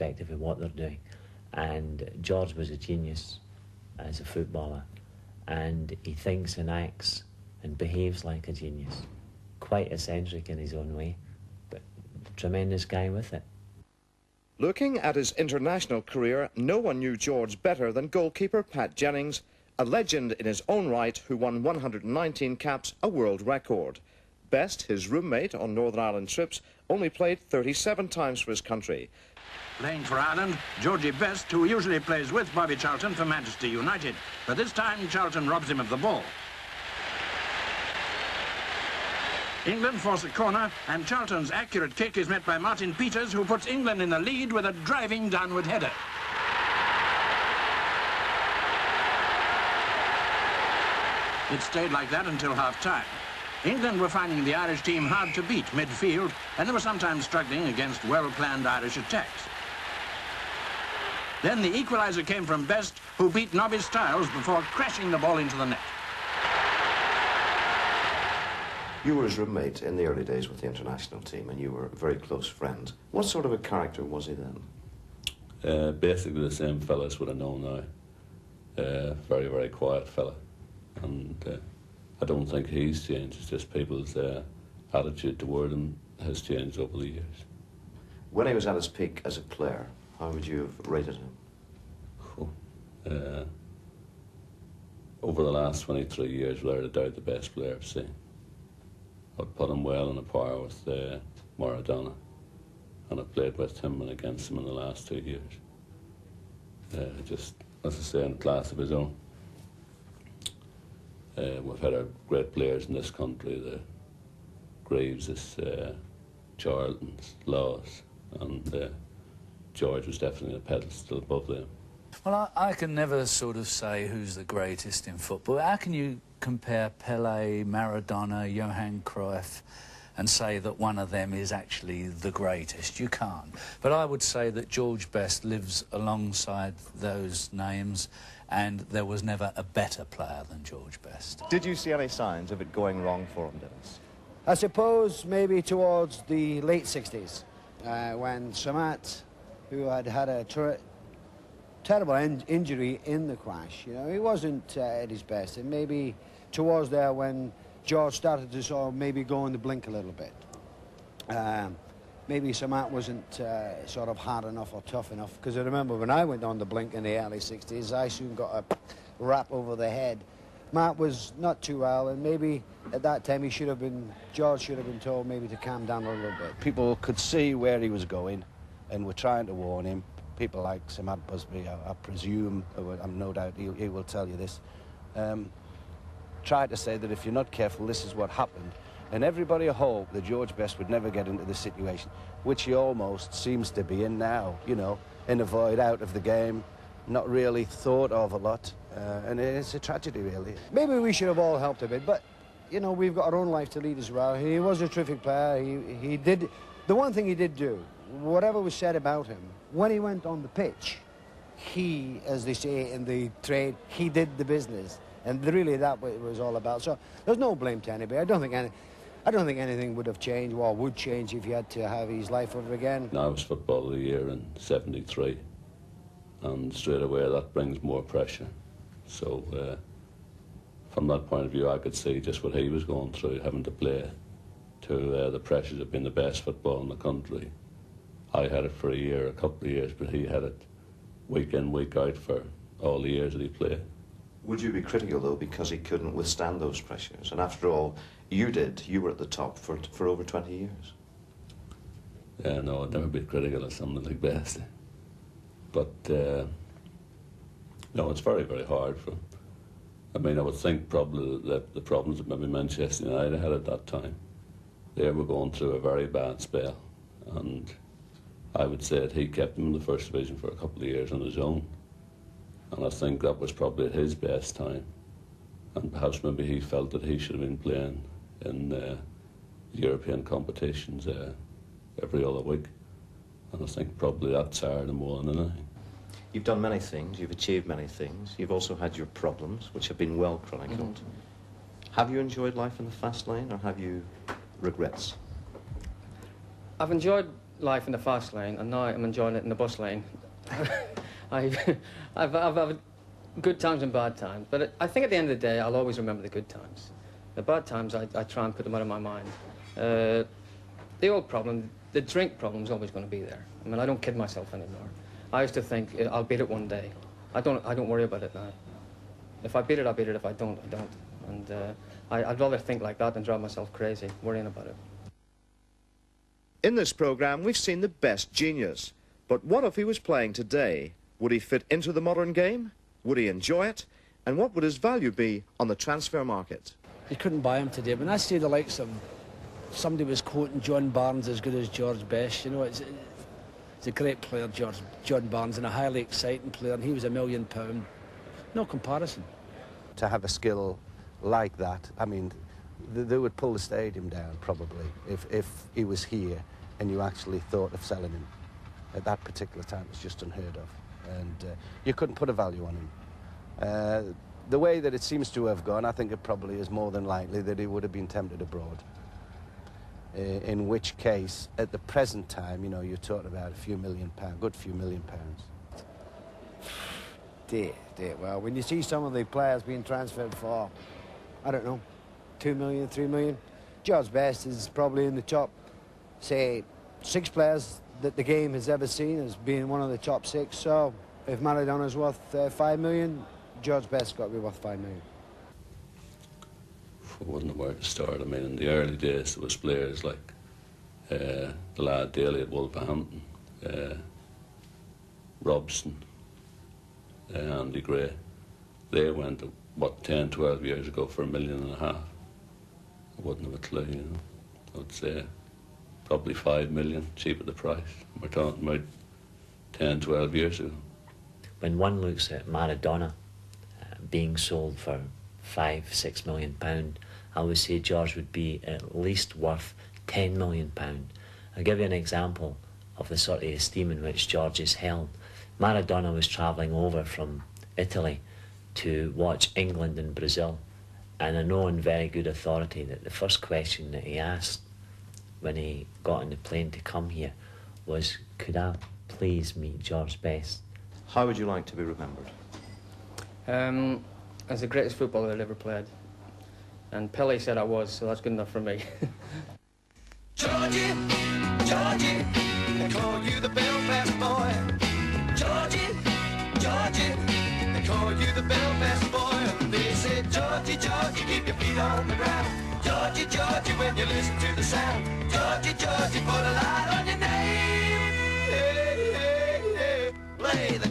irrespective of what they're doing. And George was a genius as a footballer, and he thinks and acts and behaves like a genius. Quite eccentric in his own way, but tremendous guy with it. Looking at his international career, no one knew George better than goalkeeper Pat Jennings, a legend in his own right who won 119 caps, a world record. Best, his roommate on Northern Ireland trips, only played 37 times for his country. Playing for Ireland, Georgie Best, who usually plays with Bobby Charlton for Manchester United. But this time, Charlton robs him of the ball. England force a corner, and Charlton's accurate kick is met by Martin Peters, who puts England in the lead with a driving downward header. It stayed like that until half-time. England were finding the Irish team hard to beat midfield, and they were sometimes struggling against well-planned Irish attacks. Then the equaliser came from Best, who beat Nobby Stiles before crashing the ball into the net. You were his roommate in the early days with the international team, and you were very close friends. What sort of a character was he then? Basically the same fella as what I know now. Very, very quiet fella. And I don't think he's changed. It's just people's attitude toward him has changed over the years. When he was at his peak as a player, how would you have rated him? Over the last 23 years, without a doubt, the best player I've seen. I'd put him well on a par with Maradona, and I've played with him and against him in the last 2 years. Just, as I say, in a class of his own. We've had our great players in this country, the Greaves, Charltons, Laws, and George was definitely a pedestal above them. Well, I can never sort of say who's the greatest in football. How can you compare Pelé, Maradona, Johan Cruyff and say that one of them is actually the greatest? You can't. But I would say that George Best lives alongside those names, and there was never a better player than George Best. Did you see any signs of it going wrong for him, Dennis? I suppose maybe towards the late 60s, when Samat, who had had a terrible injury in the crash, you know, he wasn't at his best, and maybe towards there when George started to sort of maybe go in the blink a little bit. Maybe Samat wasn't sort of hard enough or tough enough, because I remember when I went on the blink in the early 60s, I soon got a rap over the head. Matt was not too well, and maybe at that time George should have been told maybe to calm down a little bit. People could see where he was going and were trying to warn him. People like Samat Busby, I presume, I'm no doubt he will tell you this, tried to say that if you're not careful, this is what happened. And everybody hoped that George Best would never get into this situation, which he almost seems to be in now, you know, in a void out of the game, not really thought of a lot, and it's a tragedy, really. Maybe we should have all helped a bit, but, you know, we've got our own life to lead as well. He was a terrific player. He did, the one thing he did do, whatever was said about him, when he went on the pitch, he, as they say in the trade, he did the business. And really that what it was all about. So there's no blame to anybody. I don't think anything would have changed or would change if he had to have his life over again. I was Football of the Year in '73, and straight away that brings more pressure. So from that point of view, I could see just what he was going through, having to play to the pressures of being the best football in the country. I had it for a couple of years, but he had it week in, week out for all the years that he played. Would you be critical, though, because he couldn't withstand those pressures? And after all, you were at the top for over 20 years. Yeah, no, I'd never be critical of something like Best. But, no, it's very, very hard for him. I mean, I would think probably that the problems that maybe Manchester United had at that time, they were going through a very bad spell. And I would say that he kept them in the first division for a couple of years on his own. And I think that was probably at his best time. And perhaps maybe he felt that he should have been playing in European competitions every other week. And I think probably that tired him more than anything. You've done many things, you've achieved many things. You've also had your problems, which have been well chronicled. Have you enjoyed life in the fast lane, or have you regrets? I've enjoyed life in the fast lane, and now I'm enjoying it in the bus lane. I've had good times and bad times, but I think at the end of the day, I'll always remember the good times. The bad times, I try and put them out of my mind. The old problem, the drink problem, is always going to be there. I mean, I don't kid myself anymore. I used to think, I'll beat it one day. I don't worry about it now. If I beat it, I'll beat it. If I don't, I don't. And I'd rather think like that than drive myself crazy, worrying about it. In this programme, we've seen the best genius. But what if he was playing today? Would he fit into the modern game? Would he enjoy it? And what would his value be on the transfer market? You couldn't buy him today. When I see the likes of, somebody was quoting John Barnes as good as George Best, you know, it's a great player, John Barnes, and a highly exciting player, and he was £1 million. No comparison. To have a skill like that, I mean, they would pull the stadium down probably if he was here and you actually thought of selling him. At that particular time, it's just unheard of, and you couldn't put a value on him. The way that it seems to have gone, I think it probably is more than likely that he would have been tempted abroad. In which case, at the present time, you know, you're talking about a few £1 million, good few £1 million. Dear. Well, when you see some of the players being transferred for, I don't know, 2 million, 3 million, George Best is probably in the top, say, 6 players that the game has ever seen as being one of the top 6. So if Maradona's worth 5 million, George Best's got to be worth 5 million. I wouldn't know where to start. I mean, in the early days, there was players like the lad Daly at Wolverhampton, Robson, Andy Gray. They went, what, 10, 12 years ago for £1.5 million. I wouldn't have a clue, you know. I would say probably 5 million, cheap at the price. We're talking about 10, 12 years ago. When one looks at Maradona being sold for £5-6 million, I would say George would be at least worth £10 million. I'll give you an example of the sort of esteem in which George is held. Maradona was travelling over from Italy to watch England and Brazil, and I know on very good authority that the first question that he asked when he got on the plane to come here was, could I please meet George Best? How would you like to be remembered? As the greatest footballer that ever played. And Pele said I was, so that's good enough for me. Georgie, Georgie, they call you the Belfast boy. Georgie, Georgie, they call you the Belfast boy. They say, Georgie, Georgie, keep your feet on the ground. Georgie, Georgie, when you listen to the sound. Georgie, Georgie, put a light on your name. Hey, hey, hey, play the